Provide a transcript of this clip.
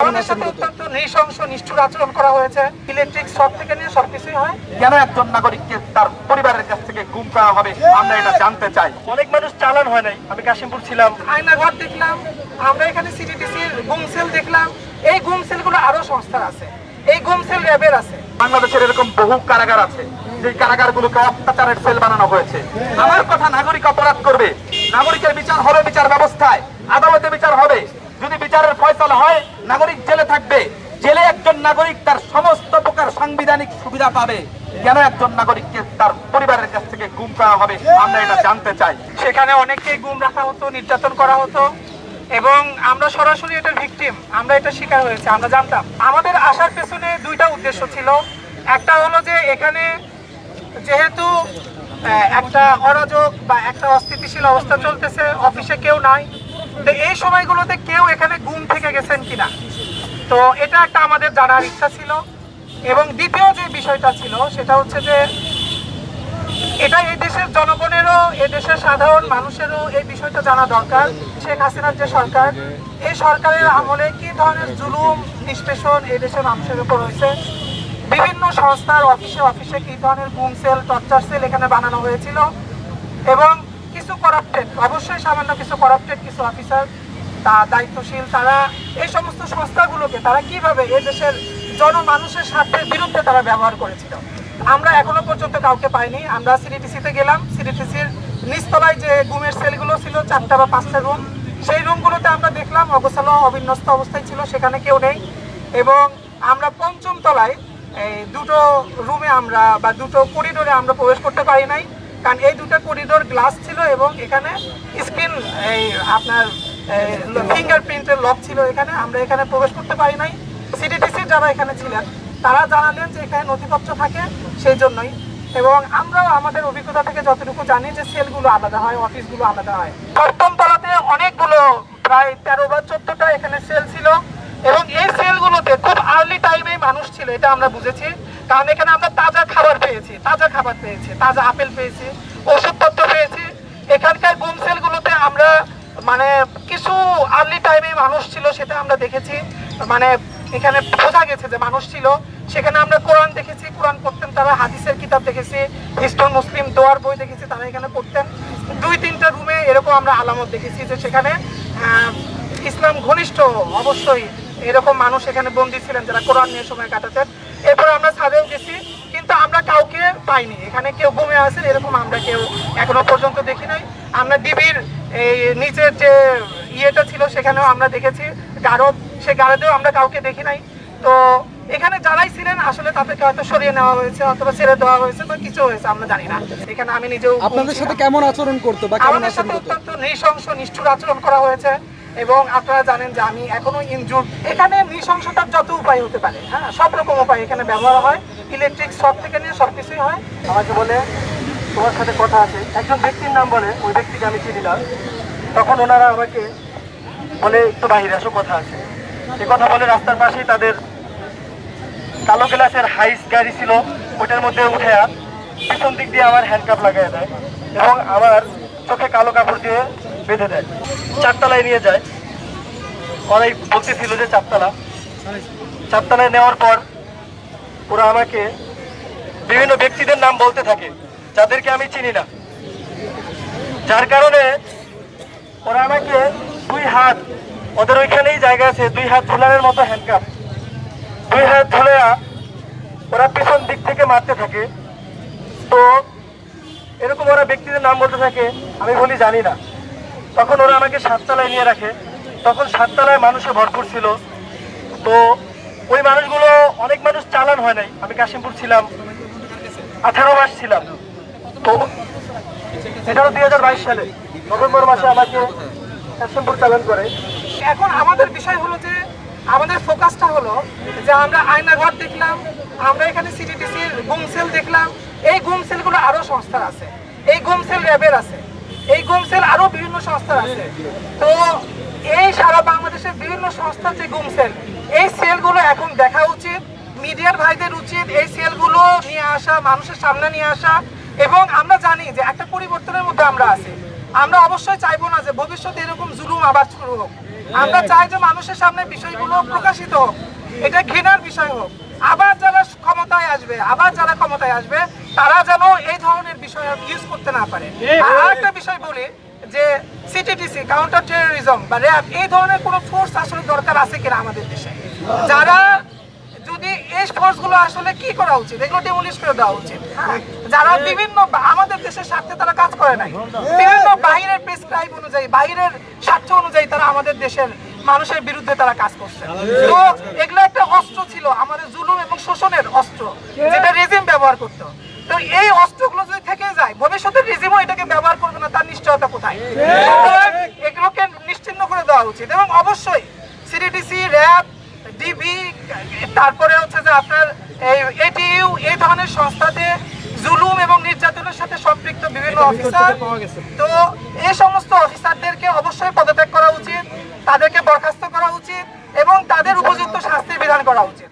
আমাদের সাথে অত্যন্ত নৃশংস নিষ্ঠুর আচরণ করা হয়েছে। ইলেকট্রিক শক থেকে নিয়ে সবকিছুই হয়। কেন একজন নাগরিককে তার পরিবারের কাছ থেকে গুম করা হবে আমরা এটা জানতে চাই। অনেক মানুষ চালান হয় নাই, আমি কাশিমপুর ছিলাম, আয়নাঘর দেখলাম, আমরা এখানে সিটিটিসির গুম সেল দেখলাম। এই গুম সেলগুলো আরো সংস্থার আছে, এই গুম সেল র্যাবের আছে। বাংলাদেশের এরকম বহু কারাগার আছে, যে কারাগারগুলোকে অত্যাচারের সেল বানানো হয়েছে। আমার কথা, নাগরিক অপরাধ করবে, নাগরিকের বিচার হবে, বিচার ব্যবস্থায় আদালতে বিচার হবে। যদি বিচারের ফয়সালা হয়, নাগরিক জেলে থাকবে। জেলে একজন নাগরিক তার সমস্ত প্রকার সাংবিধানিক সুবিধা পাবে। কেন একজন নাগরিককে তার পরিবারের কাছ থেকে গুম করা হবে আমরা এটা জানতে চাই। সেখানে অনেককে গুম রাখা হতো, নির্যাতন করা হতো, এবং আমরা সরাসরি এটার ভিকটিম, আমরা এটা শিকার হয়েছে, আমরা জানতাম। আমাদের আসার পেছনে দুইটা উদ্দেশ্য ছিল। একটা হলো যে এখানে যেহেতু একটা অরাজক বা একটা অস্থিতিশীল অবস্থা চলতেছে, অফিসে কেউ নাই, তো এই সময়গুলোতে কেউ এখানে গুম থেকে গেছেন কিনা, তো এটা একটা আমাদের জানার ইচ্ছা ছিল। এবং দ্বিতীয় যে বিষয়টা ছিল সেটা হচ্ছে যে এটা এই দেশের জনগণেরও, এই দেশের সাধারণ মানুষেরও এই বিষয়টা জানা দরকার। শেখ হাসিনার যে সরকার, এই সরকারের আমলে কি ধরনের জুলুম নিষ্পেষণ এই দেশের মানুষের উপর হয়েছে, বিভিন্ন সংস্থার অফিসে অফিসে কি ধরনের গুম সেল, টর্চার সেল এখানে বানানো হয়েছিল, এবং কিছু করাপ্টেড, অবশ্যই সামান্য কিছু করাপ্টেড কিছু অফিসার দায়িত্বশীল, তারা এই সমস্ত সংস্থাগুলোকে তারা কিভাবে এই দেশের জনমানুষের স্বার্থের বিরুদ্ধে তারা ব্যবহার করেছিল। আমরা এখনো পর্যন্ত কাউকে পাইনি। আমরা সিটিটিসিতে গেলাম, সিটিটিসির নিচতলায় যে গুমের সেলগুলো ছিল, 4টা বা 5টা রুম, সেই রুমগুলোতে আমরা দেখলাম অগোছালো অবিন্যস্ত অবস্থায় ছিল, সেখানে কেউ নেই। এবং আমরা 5ম তলায় এই দুটো রুমে আমরা বা দুটো করিডোরে আমরা প্রবেশ করতে পারি নাই, কারণ এই দুটো করিডোর গ্লাস ছিল এবং এখানে স্ক্রিন এই আপনার ফিঙ্গারপ্রিন্টের লক ছিল। এখানে আমরা এখানে প্রবেশ করতে পারি নাই। সিটিটিসির যারা এখানে ছিলেন তারা জানালেন যে এখানে নথিপত্র থাকে, সেই জন্যই। এবং আমরাও আমাদের অভিজ্ঞতা থেকে যতটুকু জানি যে সেলগুলো আলাদা হয়, অফিসগুলো আলাদা হয়। 7ম তলাতে অনেকগুলো, প্রায় 13 বা 14টা এখানে সেল ছিল, এবং এই সেলগুলোতে খুব আর্লি টাইমেই মানুষ ছিল, এটা আমরা বুঝেছি। কারণ এখানে আমরা তাজা খাবার পেয়েছি, তাজা আপেল পেয়েছি, ওষুধপত্র পেয়েছি। এখানকার গুম সেলগুলোতে আমরা মানে কিছু আর্লি টাইমে মানুষ ছিল, সেটা আমরা দেখেছি। মানে এখানে বোঝা গেছে যে মানুষ ছিল। সেখানে আমরা কোরআন দেখেছি, কোরআন পড়তেন তারা, হাদিসের কিতাব দেখেছি, হিস্টন মুসলিম দোয়ার বই দেখেছি, তারা এখানে পড়তেন। 2-3টা রুমে এরকম আমরা আলামত দেখেছি যে সেখানে ইসলাম ঘনিষ্ঠ অবশ্যই এরকম মানুষ এখানে বন্দী ছিলেন যারা কোরআন নিয়ে সময় কাটাতেন। এরপর আমরা ছাদেও গেছি, কিন্তু আমরা কাউকে পাইনি। এখানে কেউ ঘুমিয়ে আছেন এরকম আমরা কেউ এখনো পর্যন্ত দেখি নাই। আমরা ডিবির এই নিচের যে ইয়েটা ছিল সেখানেও আমরা দেখেছি গারদ, সে গারদেও আমরা কাউকে দেখি নাই। তো এখানে যারাই ছিলেন আসলে তাদেরকে হয়তো সরিয়ে নেওয়া হয়েছে অথবা ছেড়ে দেওয়া হয়েছে বা কিছু হয়েছে, আমরা জানি না। এখানে আমি নিজেও, আপনাদের সাথে কেমন আচরণ করতো বা কেমন আমাদের সাথে অত্যন্ত নৃশংস নিষ্ঠুর আচরণ করা হয়েছে। এবং আপনারা জানেন যে আমি এখনো ইনজুর্ড। এখানে নৃশংসতার যত উপায় হতে পারে, হ্যাঁ, সব রকম উপায় এখানে ব্যবহার হয়। ইলেকট্রিক শক থেকে নিয়ে সবকিছুই হয়। আমাকে বলে তোমার সাথে কথা আছে, একজন ব্যক্তির নাম বলে, ওই ব্যক্তিকে আমি চিনি না। তখন ওনারা আমাকে বলে একটু বাহিরে আসো, কথা আছে। সে কথা বলে রাস্তার পাশেই তাদের কালো গ্লাসের হাইস গাড়ি ছিল, ওটার মধ্যে উঠে পিছন দিক দিয়ে আমার হ্যান্ডকাপ লাগাই দেয় এবং আমার চোখে কালো কাপড় দিয়ে বেঁধে দেয়। 4 তলায় নিয়ে যায়। ওরাই বলতেছিল যে 4 তলায় নেওয়ার পর ওরা আমাকে বিভিন্ন ব্যক্তিদের নাম বলতে থাকে যাদেরকে আমি চিনি না, যার কারণে ওরা আমাকে 2 হাত, ওদের ওইখানেই জায়গা আছে, 2 হাত ঝুলানোর মতো হ্যান্ডকাপ, 2 হাত ঝুলে ওরা পিছন দিক থেকে মারতে থাকে। তো এরকম ওরা ব্যক্তিদের নাম বলতে থাকে, আমি বলি জানি না। তখন ওরা আমাকে 7 তলায় নিয়ে রাখে। তখন 7 তলায় মানুষে ভরপুর ছিল। তো ওই মানুষগুলো, অনেক মানুষ চালান হয় নাই, আমি কাশিমপুর ছিলাম, 18 মাস ছিলাম। তো এটাও 2022 সালে নভেম্বর মাসে আমাকে কাশিমপুর চালান করে। এখন আমাদের বিষয় হলো যে আমাদের ফোকাসটা হলো যে আমরা আয়নাঘর দেখলাম, আমরা এখানে সিটিটিসির গুম সেল দেখলাম। এই গুম সেলগুলো আরো সংস্থার আছে, এই গুম সেল র্যাবের আছে, এই গুম সেল আরো বিভিন্ন সংস্থার আছে। তো এই সারা বাংলাদেশের বিভিন্ন সংস্থার যে গুম সেল, এই সেলগুলো এখন দেখা উচিত, মিডিয়ার ভাইদের উচিত এই সেলগুলো নিয়ে আসা, মানুষের সামনে নিয়ে আসা। এবং আমরা জানি যে একটা পরিবর্তনের মধ্যে আমরা আছি। আমরা অবশ্যই চাইবো না যে ভবিষ্যতে এরকম জুলুম আবার শুরু হোক। আমরা চাই যে মানুষের সামনে বিষয়গুলো প্রকাশিত হোক, এটা ঘৃণার বিষয় হোক। আবার যারা ক্ষমতায় আসবে তারা যেন এই ধরনের বিষয় ইউজ করতে না পারে। আর একটা বিষয় বলি যে সিটিটিসি, কাউন্টার টেরোরিজম বা র্যাব, এই ধরনের কোনো ফোর্স আসলে দরকার আছে কিনা আমাদের দেশে। যারা যদি এই ফোর্সগুলো আসলে কি করা উচিত, এগুলো ডেমোলিশ করে দেওয়া উচিত। যারা বিভিন্ন আমাদের দেশের স্বার্থে তারা কাজ করে নাই, বিভিন্ন বাহিরের প্রেসক্রাইব অনুযায়ী, বাহিরের স্বার্থ অনুযায়ী তারা আমাদের দেশের মানুষের বিরুদ্ধে তারা কাজ করছে। তো এগুলো একটা অস্ত্র ছিল, আমাদের জুলুম এবং শোষণের অস্ত্র, যেটা রেজিম ব্যবহার করতো। তো এই অস্ত্রগুলো যদি থেকে যায়, ভবিষ্যতে রেজিমও এটাকে ব্যবহার করবে না, তার নিশ্চয়তা কোথায়? এগুলোকে নিশ্চিহ্ন করে দেওয়া উচিত। এবং অবশ্যই সিটিটিসি, র্যাব, ডিবি, তারপরে হচ্ছে যে আপনার এই এটিইউ, এই ধরনের সংস্থাতে জুলুম এবং নির্যাতনের সাথে সম্পৃক্ত বিভিন্ন অফিসার, তো এই সমস্ত অফিসারদেরকে অবশ্যই পদত্যাগ করা উচিত, তাদেরকে বরখাস্ত করা উচিত এবং তাদের উপযুক্ত শাস্তির বিধান করা উচিত।